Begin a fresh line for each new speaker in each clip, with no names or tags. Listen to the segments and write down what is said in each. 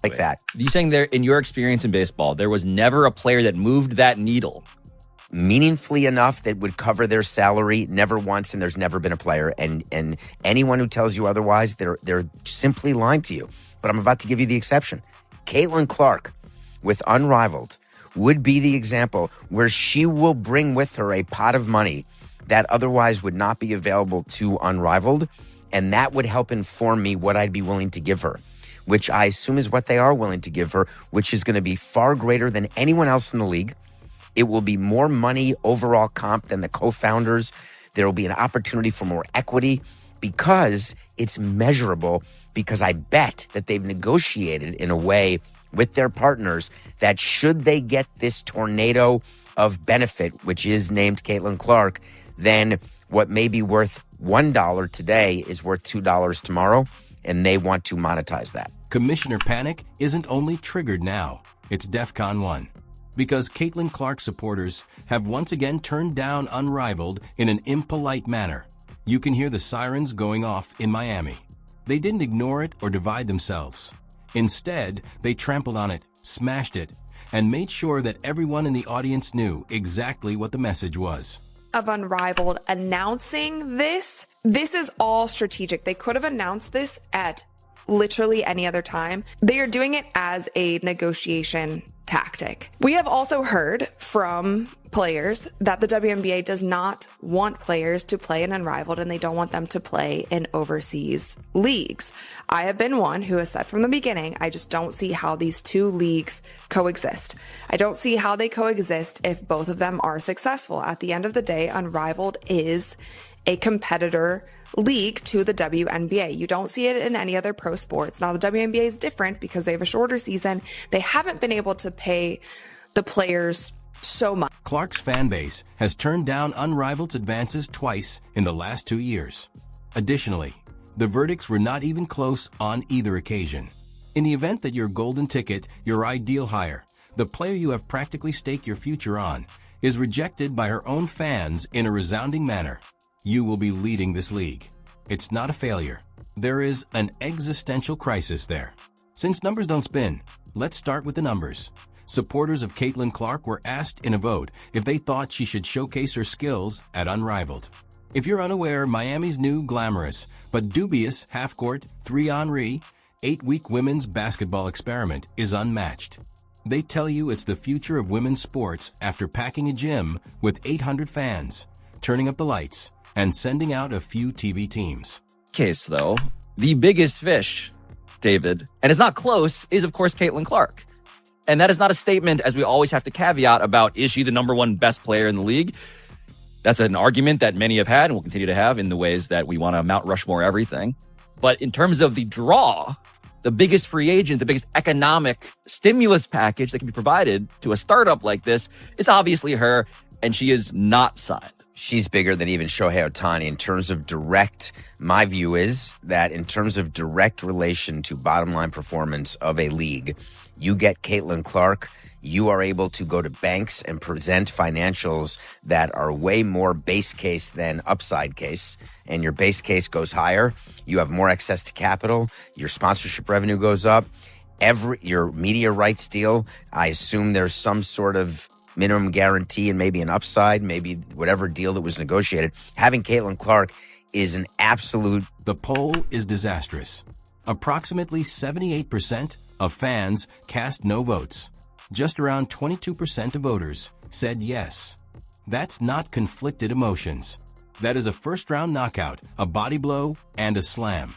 like that.
You saying there, in your experience in baseball, there was never a player that moved that needle
Meaningfully enough that would cover their salary, never once, and there's never been a player. And anyone who tells you otherwise, they're simply lying to you. But I'm about to give you the exception. Caitlin Clark, with Unrivaled, would be the example where she will bring with her a pot of money that otherwise would not be available to Unrivaled, and that would help inform me what I'd be willing to give her, which I assume is what they are willing to give her, which is going to be far greater than anyone else in the league. It will be more money overall comp than the co-founders. There will be an opportunity for more equity because it's measurable, because I bet that they've negotiated in a way with their partners that should they get this tornado of benefit, which is named Caitlin Clark, then what may be worth $1 today is worth $2 tomorrow, and they want to monetize that.
Commissioner panic isn't only triggered now, it's DEFCON 1. Because Caitlin Clark supporters have once again turned down Unrivaled in an impolite manner. You can hear the sirens going off in Miami. They didn't ignore it or divide themselves. Instead, they trampled on it, smashed it, and made sure that everyone in the audience knew exactly what the message was.
Of Unrivaled announcing this is all strategic. They could have announced this at literally any other time. They are doing it as a negotiation tactic. We have also heard from players that the WNBA does not want players to play in Unrivaled, and they don't want them to play in overseas leagues. I have been one who has said from the beginning, I just don't see how these two leagues coexist. I don't see how they coexist if both of them are successful. At the end of the day, Unrivaled is a competitor league to the WNBA. You don't see it in any other pro sports. Now, the WNBA is different because they have a shorter season. They haven't been able to pay the players so much.
Clark's fan base has turned down Unrivaled's advances twice in the last 2 years. Additionally, the verdicts were not even close on either occasion. In the event that your golden ticket, your ideal hire, the player you have practically staked your future on, is rejected by her own fans in a resounding manner, you will be leading this league. It's not a failure. There is an existential crisis there. Since numbers don't spin, let's start with the numbers. Supporters of Caitlin Clark were asked in a vote if they thought she should showcase her skills at Unrivaled. If you're unaware, Miami's new glamorous but dubious half-court, 3-on-3, 8-week women's basketball experiment is unmatched. They tell you it's the future of women's sports after packing a gym with 800 fans, turning up the lights, and sending out a few TV teams.
Case, though, the biggest fish, David, and it's not close, is, of course, Caitlin Clark. And that is not a statement, as we always have to caveat, about is she the number one best player in the league? That's an argument that many have had and will continue to have in the ways that we want to Mount Rushmore everything. But in terms of the draw, the biggest free agent, the biggest economic stimulus package that can be provided to a startup like this, it's obviously her, and she is not signed.
She's bigger than even Shohei Ohtani in terms of direct. My view is that in terms of direct relation to bottom line performance of a league, you get Caitlin Clark, you are able to go to banks and present financials that are way more base case than upside case. And your base case goes higher. You have more access to capital. Your sponsorship revenue goes up. Your media rights deal, I assume there's some sort of minimum guarantee and maybe an upside, maybe whatever deal that was negotiated. Having Caitlin Clark is an absolute...
The poll is disastrous. Approximately 78% of fans cast no votes. Just around 22% of voters said yes. That's not conflicted emotions. That is a first-round knockout, a body blow, and a slam.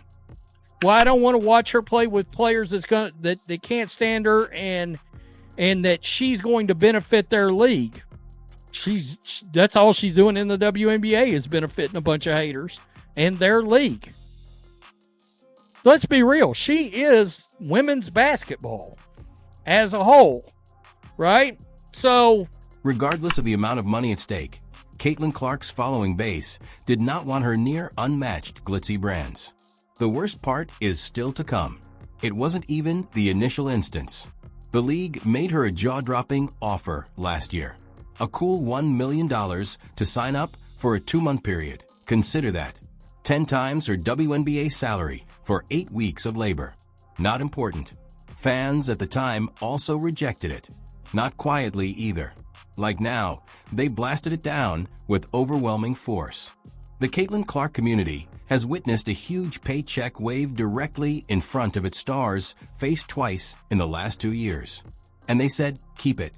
Well, I don't want to watch her play with players that they can't stand her and that she's going to benefit their league. That's all she's doing in the WNBA is benefiting a bunch of haters and their league. Let's be real. She is women's basketball as a whole, right? So,
regardless of the amount of money at stake, Caitlin Clark's following base did not want her near unmatched glitzy brands. The worst part is still to come. It wasn't even the initial instance. The league made her a jaw-dropping offer last year. A cool $1 million to sign up for a 2-month period. Consider that. 10 times her WNBA salary for 8 weeks of labor. Not important. Fans at the time also rejected it. Not quietly either. Like now, they blasted it down with overwhelming force. The Caitlin Clark community has witnessed a huge paycheck wave directly in front of its star's face twice in the last 2 years. And they said, keep it.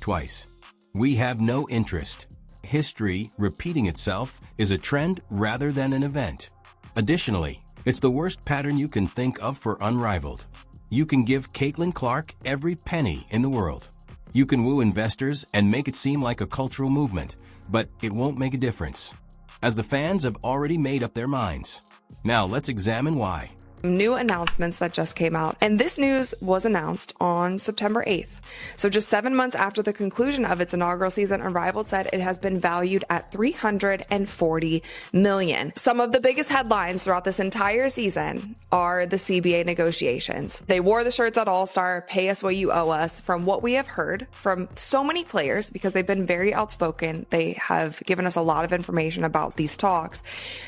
Twice. We have no interest. History repeating itself is a trend rather than an event. Additionally, it's the worst pattern you can think of for Unrivaled. You can give Caitlin Clark every penny in the world. You can woo investors and make it seem like a cultural movement, but it won't make a difference, as the fans have already made up their minds. Now let's examine why.
New announcements that just came out, and this news was announced on September 8th. So just 7 months after the conclusion of its inaugural season, Unrivaled said it has been valued at $340 million. Some of the biggest headlines throughout this entire season are the CBA negotiations. They wore the shirts at All-Star, pay us what you owe us. From what we have heard from so many players, because they've been very outspoken, they have given us a lot of information about these talks.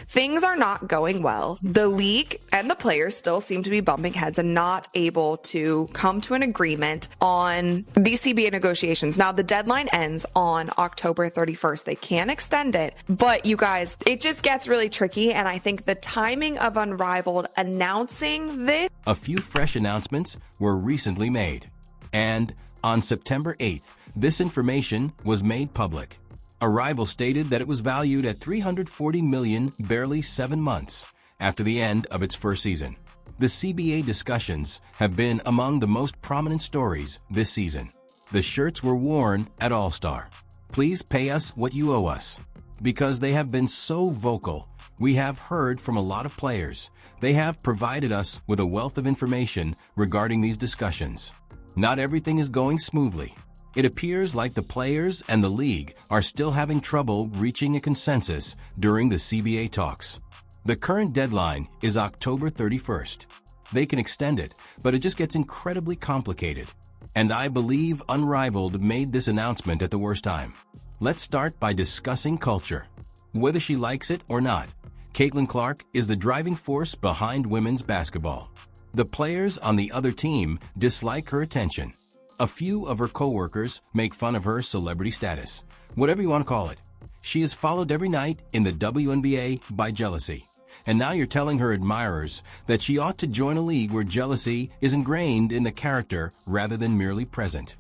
Things are not going well. The league and the players still seem to be bumping heads and not able to come to an agreement on these CBA negotiations. Now, the deadline ends on October 31st. They can extend it, but you guys, it just gets really tricky. And I think the timing of Unrivaled announcing this.
A few fresh announcements were recently made. And on September 8th, this information was made public. Arrival stated that it was valued at $340 million barely 7 months after the end of its first season. The CBA discussions have been among the most prominent stories this season. The shirts were worn at All-Star. Please pay us what you owe us. Because they have been so vocal, we have heard from a lot of players. They have provided us with a wealth of information regarding these discussions. Not everything is going smoothly. It appears like the players and the league are still having trouble reaching a consensus during the CBA talks. The current deadline is October 31st. They can extend it, but it just gets incredibly complicated. And I believe Unrivaled made this announcement at the worst time. Let's start by discussing culture. Whether she likes it or not, Caitlin Clark is the driving force behind women's basketball. The players on the other team dislike her attention. A few of her co-workers make fun of her celebrity status, whatever you want to call it. She is followed every night in the WNBA by jealousy. And now you're telling her admirers that she ought to join a league where jealousy is ingrained in the character rather than merely present.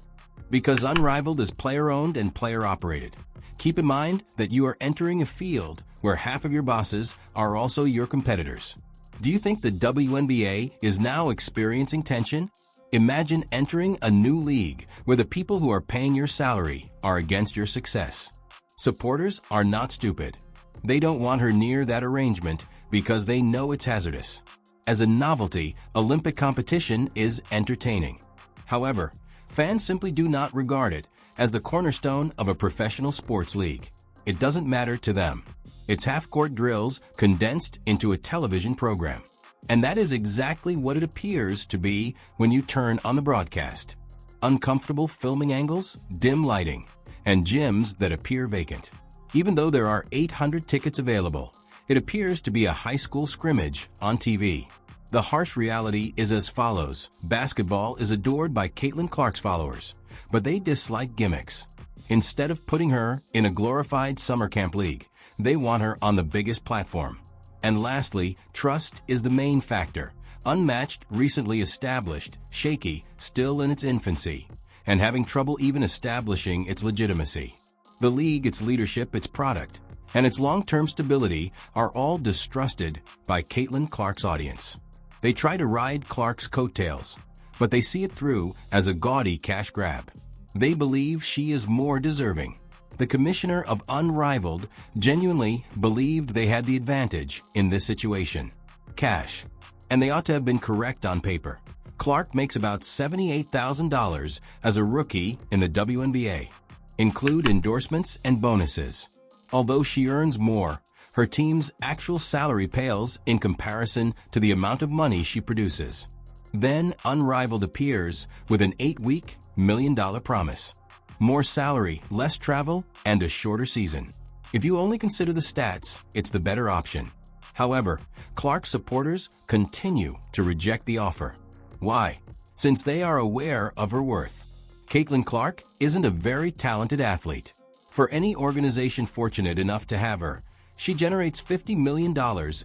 Because Unrivaled is player-owned and player-operated. Keep in mind that you are entering a field where half of your bosses are also your competitors. Do you think the WNBA is now experiencing tension? Imagine entering a new league where the people who are paying your salary are against your success. Supporters are not stupid. They don't want her near that arrangement because they know it's hazardous. As a novelty, Olympic competition is entertaining. However, fans simply do not regard it as the cornerstone of a professional sports league. It doesn't matter to them. It's half-court drills condensed into a television program. And that is exactly what it appears to be when you turn on the broadcast. Uncomfortable filming angles, dim lighting, and gyms that appear vacant. Even though there are 800 tickets available, it appears to be a high school scrimmage on TV. The harsh reality is as follows. Basketball is adored by Caitlin Clark's followers, but they dislike gimmicks. Instead of putting her in a glorified summer camp league, they want her on the biggest platform. And lastly, trust is the main factor. Unmatched, recently established, shaky, still in its infancy, and having trouble even establishing its legitimacy. The league, its leadership, its product, and its long-term stability are all distrusted by Caitlin Clark's audience. They try to ride Clark's coattails, but they see it through as a gaudy cash grab. They believe she is more deserving. The commissioner of Unrivaled genuinely believed they had the advantage in this situation. Cash. And they ought to have been correct on paper. Clark makes about $78,000 as a rookie in the WNBA. Include endorsements and bonuses. Although she earns more, her team's actual salary pales in comparison to the amount of money she produces. Then Unrivaled appears with an 8-week, $1 million promise. More salary, less travel, and a shorter season. If you only consider the stats, it's the better option. However, Clark supporters continue to reject the offer. Why? since they are aware of her worth. Caitlin Clark isn't a very talented athlete. For any organization fortunate enough to have her, she generates $50 million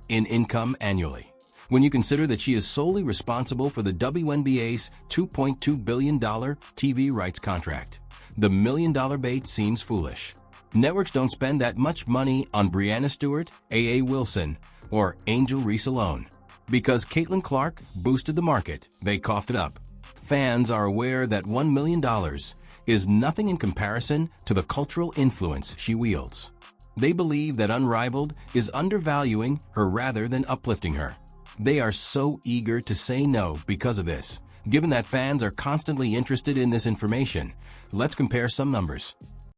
in income annually. When you consider that she is solely responsible for the WNBA's $2.2 billion TV rights contract, the million-dollar bait seems foolish. Networks don't spend that much money on Breanna Stewart, A.A. Wilson, or Angel Reese alone. Because Caitlin Clark boosted the market, they coughed it up. Fans are aware that $1 million is nothing in comparison to the cultural influence she wields. They believe that Unrivaled is undervaluing her rather than uplifting her. They are so eager to say no because of this. Given that fans are constantly interested in this information, let's compare some numbers.